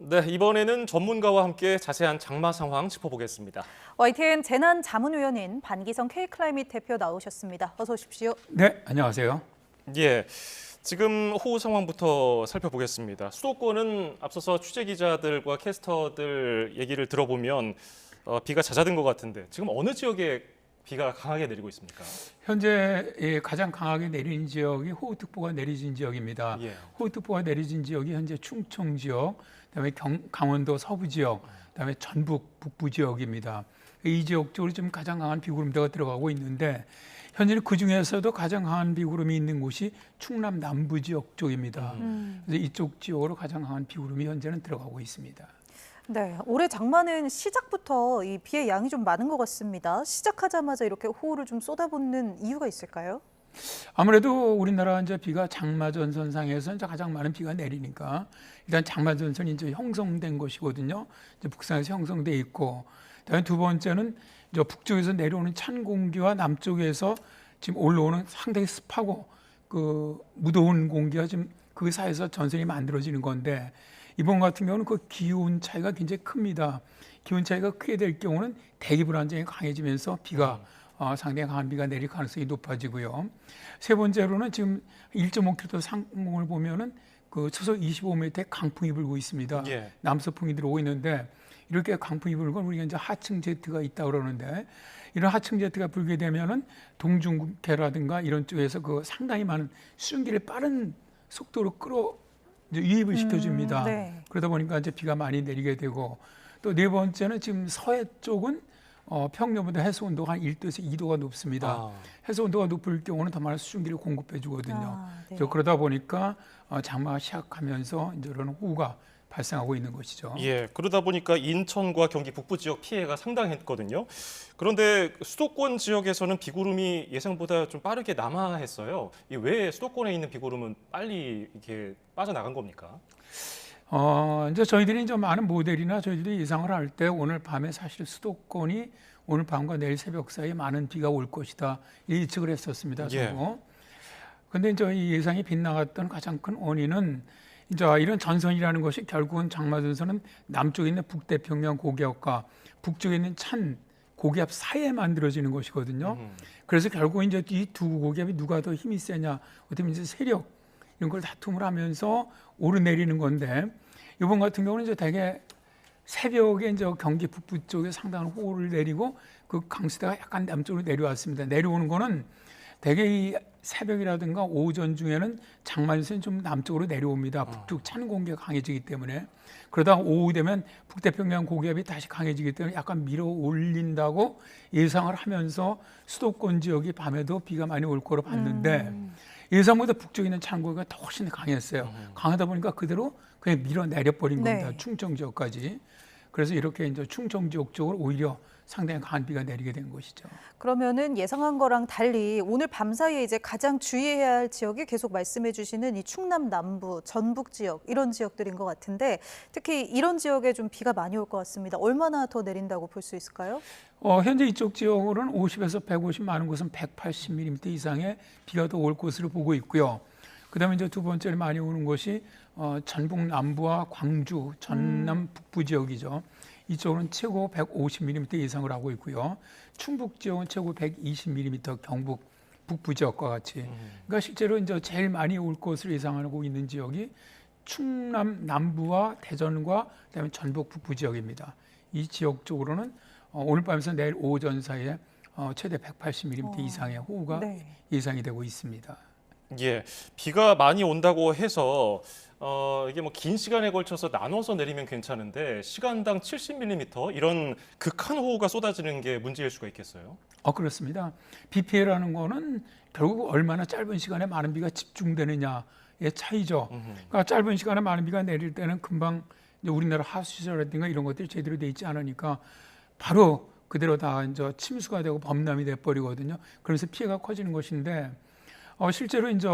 네, 이번에는 전문가와 함께 자세한 장마 상황 짚어보겠습니다. YTN 재난자문위원인 반기성 K클라이밋 대표 나오셨습니다. 어서 오십시오. 네, 안녕하세요. 예, 지금 호우 상황부터 살펴보겠습니다. 수도권은 앞서서 취재 기자들과 캐스터들 얘기를 들어보면 비가 잦아든 것 같은데 지금 어느 지역에 비가 강하게 내리고 있습니까? 현재 가장 강하게 내린 지역이 호우특보가 내려진 지역입니다. 예. 호우특보가 내려진 지역이 현재 충청 지역, 그다음에 강원도 서부 지역, 그다음에 전북 북부 지역입니다. 이 지역 쪽으로 좀 가장 강한 비구름대가 들어가고 있는데 현재는 그 중에서도 가장 강한 비구름이 있는 곳이 충남 남부 지역 쪽입니다. 그래서 이쪽 지역으로 가장 강한 비구름이 현재는 들어가고 있습니다. 네, 올해 장마는 시작부터 이 비의 양이 좀 많은 것 같습니다. 시작하자마자 이렇게 호우를 좀 쏟아붓는 이유가 있을까요? 아무래도 우리나라 이제 비가 장마전선상에서 이제 가장 많은 비가 내리니까 일단 장마전선이 이제 형성된 것이거든요. 이제 북상에서 형성돼 있고, 그다음에 두 번째는 이제 북쪽에서 내려오는 찬 공기와 남쪽에서 지금 올라오는 상당히 습하고 그 무더운 공기가 지금 그 사이에서 전선이 만들어지는 건데 이번 같은 경우는 그 기온 차이가 굉장히 큽니다. 기온 차이가 크게 될 경우는 대기 불안정이 강해지면서 비가 상당히 강한 비가 내릴 가능성이 높아지고요. 세 번째로는 지금 1.5km 상공을 보면은 그 초속 25m의 강풍이 불고 있습니다. 예. 남서풍이 들어오고 있는데 이렇게 강풍이 불건 우리가 이제 하층 제트가 있다 그러는데 이런 하층 제트가 불게 되면은 동중국해라든가 이런 쪽에서 그 상당히 많은 수증기를 빠른 속도로 이제 유입을 시켜줍니다. 네. 그러다 보니까 이제 비가 많이 내리게 되고 또 네 번째는 지금 서해 쪽은 평년보다 해수 온도가 한 1도에서 2도가 높습니다. 해수 온도가 높을 경우는 더 많은 수증기를 공급해 주거든요. 네. 그러다 보니까 장마가 시작하면서 이제 이런 호우가 발생하고 있는 것이죠. 예, 그러다 보니까 인천과 경기 북부 지역 피해가 상당했거든요. 그런데 수도권 지역에서는 비구름이 예상보다 좀 빠르게 남하했어요. 왜 수도권에 있는 비구름은 빨리 이렇게 빠져나간 겁니까? 이제 저희들이 이제 많은 모델이나 저희들이 예상을 할 때 오늘 밤에 사실 수도권이 오늘 밤과 내일 새벽 사이에 많은 비가 올 것이다 예측을 했었습니다. 그런데 이제 이 예상이 빗나갔던 가장 큰 원인은 이제 이런 전선이라는 것이 결국은 장마전선은 남쪽에 있는 북태평양 고기압과 북쪽에 있는 찬 고기압 사이에 만들어지는 것이거든요. 그래서 결국 이제 이 두 고기압이 누가 더 힘이 세냐, 어떻게 이제 세력 이런 걸 다툼을 하면서 오르내리는 건데 이번 같은 경우는 이제 대개 새벽에 이제 경기 북부 쪽에 상당한 호우를 내리고 그 강수대가 약간 남쪽으로 내려왔습니다. 내려오는 거는 대개 이 새벽이라든가 오전 중에는 장마전선이 좀 남쪽으로 내려옵니다. 북쪽 찬 공기가 강해지기 때문에 그러다 오후 되면 북태평양 고기압이 다시 강해지기 때문에 약간 밀어 올린다고 예상을 하면서 수도권 지역이 밤에도 비가 많이 올 거로 봤는데 예상보다 북쪽에 있는 찬 공기가 더 훨씬 강했어요. 강하다 보니까 그대로 그냥 밀어 내려버린 겁니다. 네. 충청 지역까지. 그래서 이렇게 이제 충청 지역 쪽으로 오히려 상당히 강한 비가 내리게 된 것이죠. 그러면은 예상한 거랑 달리 오늘 밤 사이에 이제 가장 주의해야 할 지역이 계속 말씀해 주시는 이 충남 남부, 전북 지역 이런 지역들인 것 같은데 특히 이런 지역에 좀 비가 많이 올 것 같습니다. 얼마나 더 내린다고 볼 수 있을까요? 현재 이쪽 지역으로는 50에서 150, 많은 곳은 180mm 이상의 비가 더 올 것으로 보고 있고요. 그다음에 이제 두 번째로 많이 오는 것이 전북 남부와 광주, 전남 북부 지역이죠. 이쪽은 최고 150mm 예상을 하고 있고요. 충북 지역은 최고 120mm 경북 북부 지역과 같이. 그러니까 실제로 이제 제일 많이 올 것으로 예상하고 있는 지역이 충남 남부와 대전과 그다음에 전북 북부 지역입니다. 이 지역 쪽으로는 오늘 밤에서 내일 오전 사이에 최대 180mm 이상의 호우가 네. 예상이 되고 있습니다. 예, 비가 많이 온다고 해서 이게 뭐 긴 시간에 걸쳐서 나눠서 내리면 괜찮은데 시간당 70mm 이런 극한 호우가 쏟아지는 게 문제일 수가 있겠어요? 그렇습니다. 비 피해라는 거는 결국 얼마나 짧은 시간에 많은 비가 집중되느냐의 차이죠. 그러니까 짧은 시간에 많은 비가 내릴 때는 금방 이제 우리나라 하수시설이라든가 이런 것들이 제대로 돼 있지 않으니까 바로 그대로 다 이제 침수가 되고 범람이 돼 버리거든요. 그래서 피해가 커지는 것인데 실제로 이제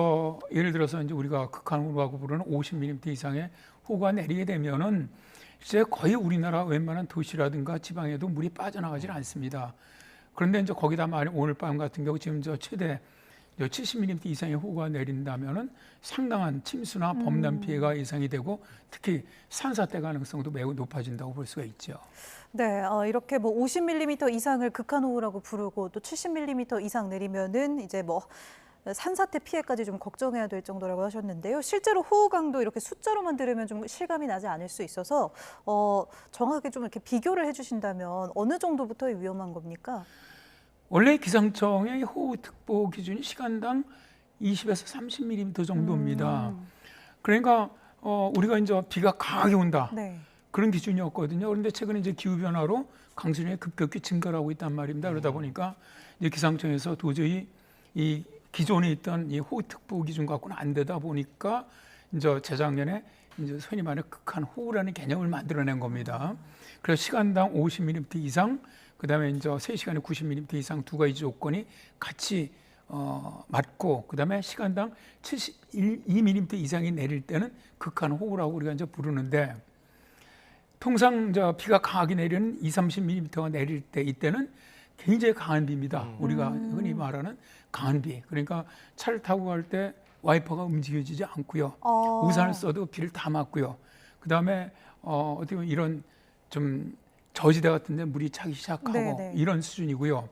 예를 들어서 이제 우리가 극한호우라고 부르는 50mm 이상의 호우가 내리게 되면은 이제 거의 우리나라 웬만한 도시라든가 지방에도 물이 빠져나가질 않습니다. 그런데 이제 거기다 오늘 밤 같은 경우 지금 저 최대 70mm 이상의 호우가 내린다면은 상당한 침수나 범람 피해가 예상이 되고 특히 산사태 가능성도 매우 높아진다고 볼 수가 있죠. 네, 이렇게 뭐 50mm 이상을 극한호우라고 부르고 또 70mm 이상 내리면은 이제 뭐 산사태 피해까지 좀 걱정해야 될 정도라고 하셨는데요. 실제로 호우 강도 이렇게 숫자로만 들으면 좀 실감이 나지 않을 수 있어서 정확하게 좀 이렇게 비교를 해주신다면 어느 정도부터 위험한 겁니까? 원래 기상청의 호우특보 기준이 시간당 20에서 30mm 정도입니다. 그러니까 우리가 이제 비가 강하게 온다. 네. 그런 기준이었거든요. 그런데 최근에 이제 기후 변화로 강수량이 급격히 증가를 하고 있단 말입니다. 그러다 보니까 이제 기상청에서 도저히 이 기존에 있던 이 호우특보 기준 갖고는 안 되다 보니까 이제 재작년에 이제 소위 말해 극한 호우라는 개념을 만들어낸 겁니다. 그래서 시간당 50mm 이상, 그다음에 이제 3시간에 90mm 이상 두 가지 조건이 같이 맞고, 그다음에 시간당 72mm 이상이 내릴 때는 극한 호우라고 우리가 이제 부르는데, 통상 비가 강하게 내리는 20-30mm가 내릴 때 이때는 굉장히 강한 비입니다. 우리가 흔히 말하는 강한 비. 그러니까 차를 타고 갈 때 와이퍼가 움직여지지 않고요. 우산을 써도 비를 다 맞고요. 그다음에 어떻게 보면 이런 좀 저지대 같은 데 물이 차기 시작하고 네네. 이런 수준이고요.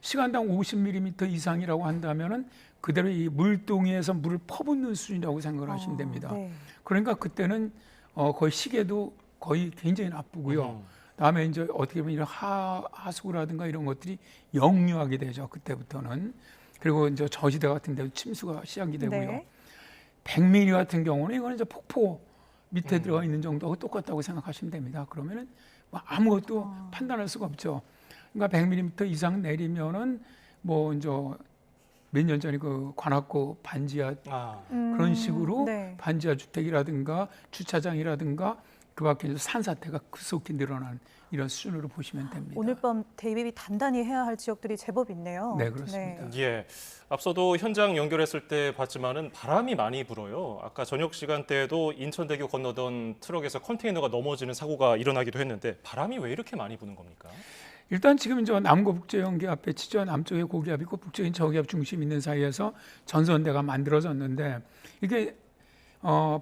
시간당 50mm 이상이라고 한다면은 그대로 이 물동이에서 물을 퍼붓는 수준이라고 생각을 하시면 됩니다. 네. 그러니까 그때는 거의 시계도 거의 굉장히 나쁘고요. 다음에 이제 어떻게 보면 이런 하수구라든가 이런 것들이 역류하게 되죠. 그때부터는. 그리고 이제 저지대 같은 데도 침수가 시작이 되고요. 네. 100mm 같은 경우는 이거는 이제 폭포 밑에 들어가 있는 정도하고 똑같다고 생각하시면 됩니다. 그러면은 뭐 아무것도 판단할 수가 없죠. 그러니까 100mm 이상 내리면은 뭐 이제 몇 년 전에 그 관악구 반지하 그런 식으로 네. 반지하 주택이라든가 주차장이라든가 그 밖에 산사태가 급속히 늘어난 이런 수준으로 보시면 됩니다. 오늘 밤 대비 단단히 해야 할 지역들이 제법 있네요. 네, 그렇습니다. 예, 앞서도 현장 연결했을 때 봤지만은 바람이 많이 불어요. 아까 저녁 시간대에도 인천대교 건너던 트럭에서 컨테이너가 넘어지는 사고가 일어나기도 했는데 바람이 왜 이렇게 많이 부는 겁니까? 일단 지금 이제 남고 북제연기압 배치죠. 남쪽에 고기압 있고 북쪽에 저기압 중심 있는 사이에서 전선대가 만들어졌는데 이게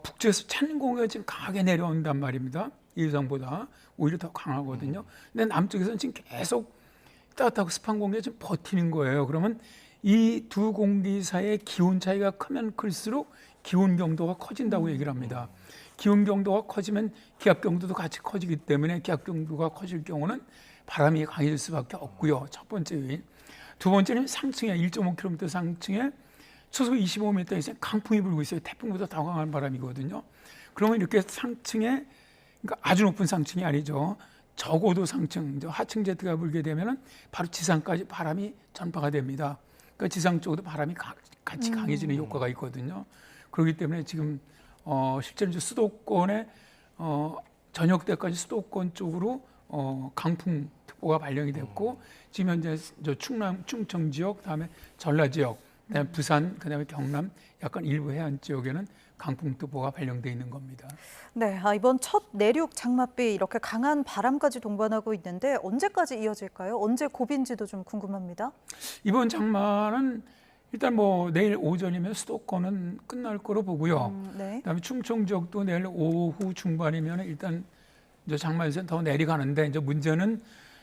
북쪽에서 찬 공기가 지금 강하게 내려온단 말입니다. 예상보다 오히려 더 강하거든요. 근데 남쪽에서는 지금 계속 따뜻하고 습한 공기가 지금 버티는 거예요. 그러면 이 두 공기 사이의 기온 차이가 크면 클수록 기온 경도가 커진다고 얘기를 합니다. 기온 경도가 커지면 기압 경도도 같이 커지기 때문에 기압 경도가 커질 경우는 바람이 강해질 수밖에 없고요. 첫 번째 요인. 두 번째는 상층에 1.5km 상층에 초속 25m 이상 강풍이 불고 있어요. 태풍보다 더 강한 바람이거든요. 그러면 이렇게 상층에, 그러니까 아주 높은 상층이 아니죠. 적어도 상층, 하층 제트가 불게 되면은 바로 지상까지 바람이 전파가 됩니다. 그러니까 지상 쪽으로 바람이 같이 강해지는 효과가 있거든요. 그렇기 때문에 지금 실제로 이제 수도권에 저녁 때까지 수도권 쪽으로 강풍 특보가 발령이 됐고 지금 현재 충남, 충청 지역, 다음에 전라 지역, 그다음에 부산, 그다음에 경남, 약간 일부 해안 지역에는 강풍특보가 발령돼 있는 겁니다. 네, 이번 첫 내륙 장맛비 이렇게 강한 바람까지 동반하고 있는데 언제까지 이어질까요? 언제 고비인지도 좀 궁금합니다. 이번 장마는 일단 뭐 내일 오전이면 수도권은 끝날 거로 보고요. 네. 그다음에 충청 지역도 내일 오후 중반이면 일단 이제 장마전선 더 내려가는데 이제 문제는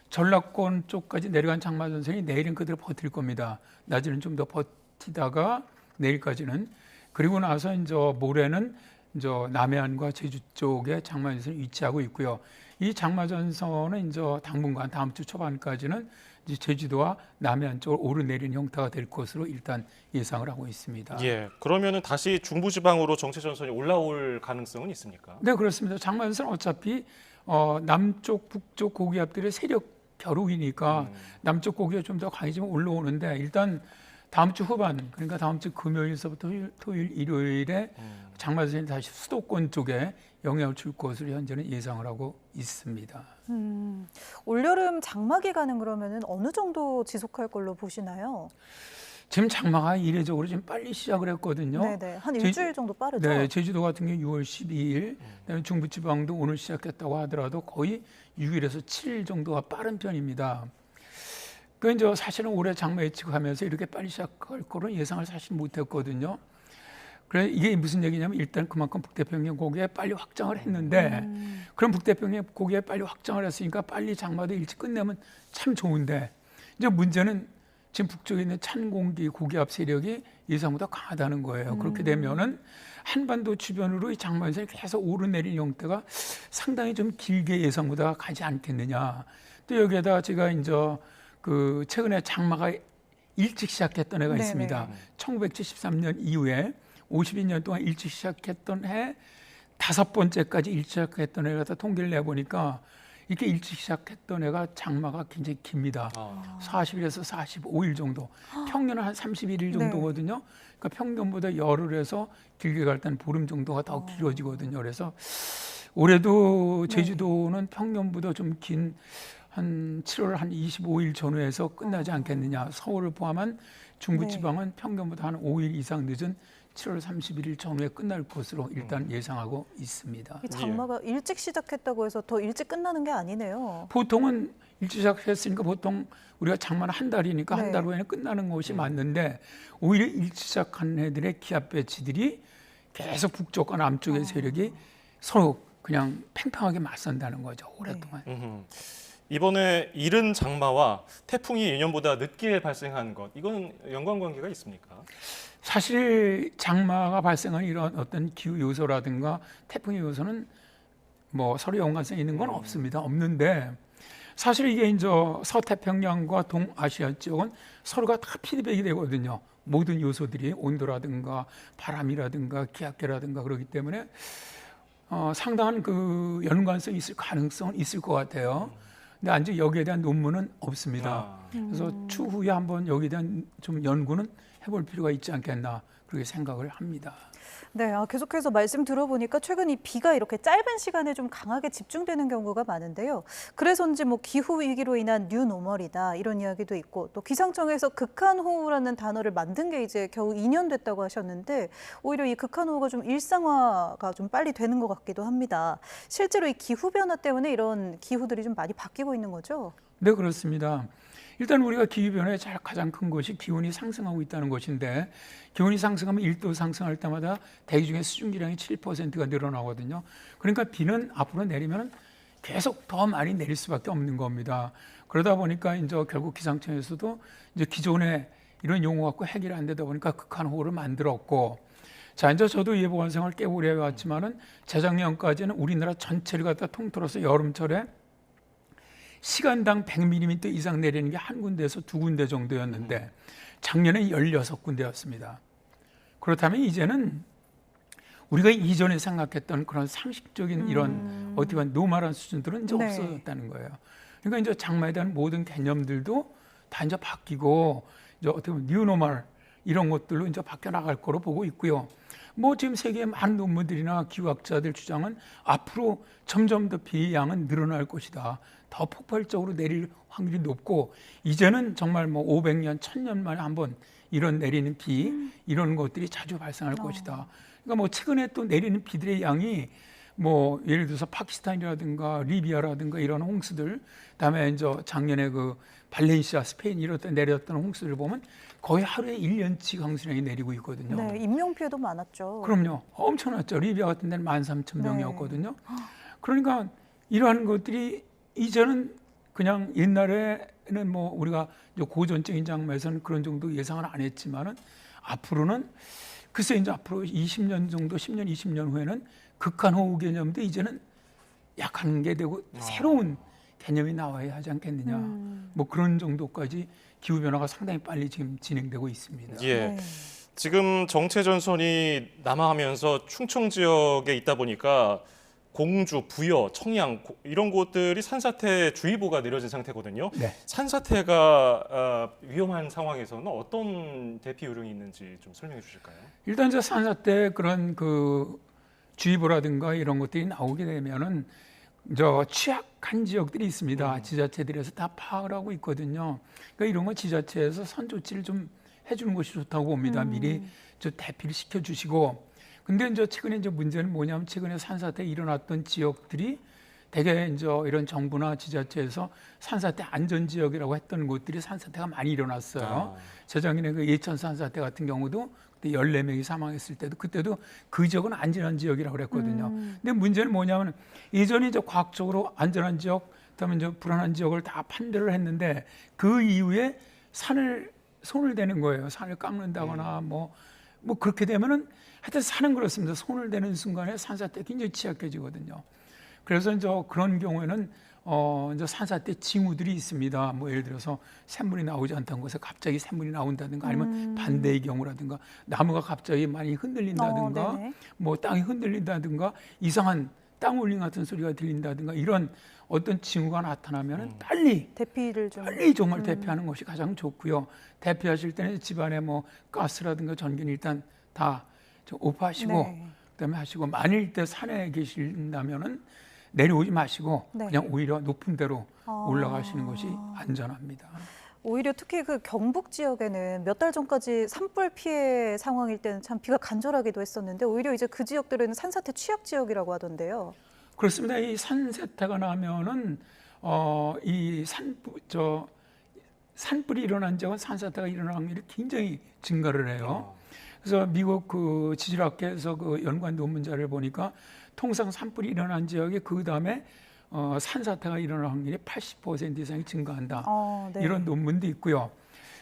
전라권 쪽까지 내려간 장마전선이 내일은 그대로 버틸 겁니다. 낮에는 좀 더 버티다가 내일까지는, 그리고 나서 이제 모레는 이제 남해안과 제주 쪽에 장마전선이 위치하고 있고요. 이 장마전선은 이제 당분간 다음 주 초반까지는 이제 제주도와 남해안 쪽으로 오르내리는 형태가 될 것으로 일단 예상을 하고 있습니다. 예, 그러면은 다시 중부지방으로 정체 전선이 올라올 가능성은 있습니까? 네, 그렇습니다. 장마전선은 어차피 남쪽, 북쪽 고기압들의 세력 겨루기니까 남쪽 고기가 좀 더 강해지면 올라오는데 일단 다음 주 후반, 그러니까 다음 주 금요일서부터 토요일, 일요일에 장마전선이 다시 수도권 쪽에 영향을 줄 것으로 현재는 예상을 하고 있습니다. 올여름 장마 기간은 그러면은 어느 정도 지속할 걸로 보시나요? 지금 장마가 이례적으로 지금 빨리 시작을 했거든요. 네네, 한 일주일 정도 빠르죠? 네, 제주도 같은 경우 6월 12일, 그다음에 중부지방도 오늘 시작했다고 하더라도 거의 6일에서 7일 정도가 빠른 편입니다. 그 이제 사실은 올해 장마 예측하면서 이렇게 빨리 시작할 거는 예상을 사실 못했거든요. 그래 이게 무슨 얘기냐면 일단 그만큼 북태평양 고기에 빨리 확장을 했는데 그럼 북태평양 고기에 빨리 확장을 했으니까 빨리 장마도 일찍 끝내면 참 좋은데 이제 문제는 지금 북쪽에 있는 찬 공기 고기압 세력이 예상보다 강하다는 거예요. 그렇게 되면은 한반도 주변으로 이 장마 현상이 계속 오르내리는 형태가 상당히 좀 길게 예상보다 가지 않겠느냐. 또 여기에다 제가 이제 그 최근에 장마가 일찍 시작했던 해가 네네. 있습니다. 1973년 이후에 52년 동안 일찍 시작했던 해 5번째까지 일찍 시작했던 해가 다 통계를 내보니까 이렇게 일찍 시작했던 해가 장마가 굉장히 깁니다. 40일에서 45일 정도. 평균은 한 31일 정도거든요. 그러니까 평균보다 열흘에서 길게 갈 때는 보름 정도가 더 길어지거든요. 그래서 올해도 제주도는 평년보다 좀 긴 한 7월 한 25일 전후에서 끝나지 않겠느냐. 서울을 포함한 중부지방은 평균보다 한 5일 이상 늦은 7월 31일 전후에 끝날 것으로 일단 예상하고 있습니다. 이 장마가 일찍 시작했다고 해서 더 일찍 끝나는 게 아니네요. 보통은 일찍 시작했으니까 보통 우리가 장마는 한 달이니까 네. 한 달 후에는 끝나는 것이 맞는데 오히려 일찍 시작한 애들의 기압 배치들이 계속 북쪽과 남쪽의 세력이 서로 그냥 팽팽하게 맞선다는 거죠. 오랫동안. 이번에 이른 장마와 태풍이 예년보다 늦게 발생한 것, 이건 연관관계가 있습니까? 사실 장마가 발생한 이런 어떤 기후 요소라든가 태풍의 요소는 뭐 서로 연관성이 있는 건 없습니다. 없는데 사실 이게 이제 서태평양과 동아시아 지역은 서로가 다 피드백이 되거든요. 모든 요소들이 온도라든가 바람이라든가 기압계라든가 그렇기 때문에 상당한 그 연관성이 있을 가능성은 있을 것 같아요. 근데 아직 여기에 대한 논문은 없습니다. 그래서 추후에 한번 여기에 대한 좀 연구는 해볼 필요가 있지 않겠나 그렇게 생각을 합니다. 네, 계속해서 말씀 들어보니까 최근 이 비가 이렇게 짧은 시간에 좀 강하게 집중되는 경우가 많은데요. 그래서인지 뭐 기후 위기로 인한 뉴노멀이다 이런 이야기도 있고 또 기상청에서 극한호우라는 단어를 만든 게 이제 겨우 2년 됐다고 하셨는데 오히려 이 극한호우가 좀 일상화가 좀 빨리 되는 것 같기도 합니다. 실제로 이 기후 변화 때문에 이런 기후들이 좀 많이 바뀌고 있는 거죠? 네, 그렇습니다. 일단 우리가 기후변화의 가장 큰 것이 기온이 상승하고 있다는 것인데 기온이 상승하면 1도 상승할 때마다 대기 중에 수증기량이 7%가 늘어나거든요. 그러니까 비는 앞으로 내리면 계속 더 많이 내릴 수밖에 없는 겁니다. 그러다 보니까 이제 결국 기상청에서도 이제 기존에 이런 용어 갖고 해결이 안 되다 보니까 극한호우를 만들었고 자, 이제 저도 예보관 생활 꽤 오래 해왔지만은 재작년까지는 우리나라 전체를 갖다 통틀어서 여름철에 시간당 100mm 이상 내리는 게 한 군데에서 두 군데 정도였는데 작년에 16군데였습니다. 그렇다면 이제는 우리가 이전에 생각했던 그런 상식적인 이런 어떻게 보면 노멀한 수준들은 이제 네. 없어졌다는 거예요. 그러니까 이제 장마에 대한 모든 개념들도 다 이제 바뀌고 이제 어떻게 보면 뉴노멀 이런 것들로 이제 바뀌어 나갈 거로 보고 있고요. 뭐 지금 세계의 많은 논문들이나 기후학자들 주장은 앞으로 점점 더 비의 양은 늘어날 것이다. 더 폭발적으로 내릴 확률이 높고 이제는 정말 뭐 500년, 1000년 만에 한번 이런 내리는 비 이런 것들이 자주 발생할 것이다. 그러니까 뭐 최근에 또 내리는 비들의 양이 뭐 예를 들어서 파키스탄이라든가 리비아라든가 이런 홍수들, 그다음에 이제 작년에 그 발렌시아, 스페인 이럴 때 내렸던 홍수를 보면 거의 하루에 1년치 강수량이 내리고 있거든요. 네, 인명 피해도 많았죠. 그럼요. 엄청났죠. 리비아 같은 데는 13,000명이었거든요. 그러니까 이러한 것들이 이제는 그냥 옛날에는 뭐 우리가 고전적인 장마에서는 그런 정도 예상을 안 했지만은 앞으로는 글쎄 이제 앞으로 20년 정도, 10년, 20년 후에는 극한호우 개념도 이제는 약한 게 되고 새로운 개념이 나와야 하지 않겠느냐. 뭐 그런 정도까지 기후 변화가 상당히 빨리 지금 진행되고 있습니다. 예. 네. 지금 정체 전선이 남하하면서 충청 지역에 있다 보니까 공주, 부여, 청양 이런 곳들이 산사태 주의보가 내려진 상태거든요. 네. 산사태가 위험한 상황에서는 어떤 대피 요령이 있는지 좀 설명해 주실까요? 일단 저 산사태 그런 그 주의보라든가 이런 것들이 나오게 되면은 저 취약한 지역들이 있습니다. 지자체들에서 다 파악을 하고 있거든요. 그러니까 이런 거 지자체에서 선조치를 좀 해주는 것이 좋다고 봅니다. 미리 저 대피를 시켜주시고. 근데 이제 최근에 이제 문제는 뭐냐면 최근에 산사태 일어났던 지역들이 대개 이제 이런 정부나 지자체에서 산사태 안전지역이라고 했던 곳들이 산사태가 많이 일어났어요. 재작년에 그 예천 산사태 같은 경우도 그때 14명이 사망했을 때도 그때도 그 지역은 안전한 지역이라고 그랬거든요. 근데 문제는 뭐냐면 예전에 이제 과학적으로 안전한 지역, 그다음에 이제 불안한 지역을 다 판별을 했는데 그 이후에 산을 손을 대는 거예요. 산을 깎는다거나 뭐 그렇게 되면은 하여튼 산은 그렇습니다. 손을 대는 순간에 산사태 굉장히 취약해지거든요. 그래서 이제 그런 경우에는 이제 산사태 징후들이 있습니다. 뭐 예를 들어서 샘물이 나오지 않던 곳에 갑자기 샘물이 나온다든가 아니면 반대의 경우라든가 나무가 갑자기 많이 흔들린다든가 뭐 땅이 흔들린다든가 이상한 땅 울림 같은 소리가 들린다든가 이런 어떤 징후가 나타나면 빨리 정말 대피하는 것이 가장 좋고요. 대피하실 때는 집안에 뭐 가스라든가 전기는 일단 다 오프하시고 그다음에 하시고 만일 때 산에 계신다면은 내려오지 마시고 그냥 오히려 높은 데로 올라가시는 것이 안전합니다. 오히려 특히 그 경북 지역에는 몇 달 전까지 산불 피해 상황일 때는 참 비가 간절하기도 했었는데 오히려 이제 그 지역들은 산사태 취약 지역이라고 하던데요. 그렇습니다. 이 산사태가 나면은 이 산불이 일어난 지역은 산사태가 일어날 확률이 굉장히 증가를 해요. 그래서 미국 그 지질학계에서 그 연구한 논문자를 보니까 통상 산불이 일어난 지역이 그 다음에 산사태가 일어날 확률이 80% 이상이 증가한다. 이런 논문도 있고요.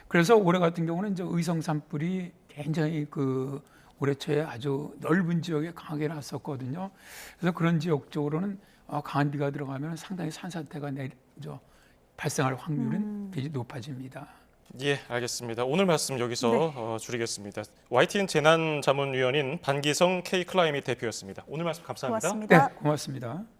그래서 올해 같은 경우는 이제 의성 산불이 굉장히 그 올해 초에 아주 넓은 지역에 강하게 났었거든요. 그래서 그런 지역 쪽으로는 강한 비가 들어가면 상당히 산사태가 발생할 확률은 굉장히 높아집니다. 예, 알겠습니다. 오늘 말씀 여기서 줄이겠습니다. YTN 재난자문위원인 반기성 K클라이밋 대표였습니다. 오늘 말씀 감사합니다. 고맙습니다. 네, 고맙습니다.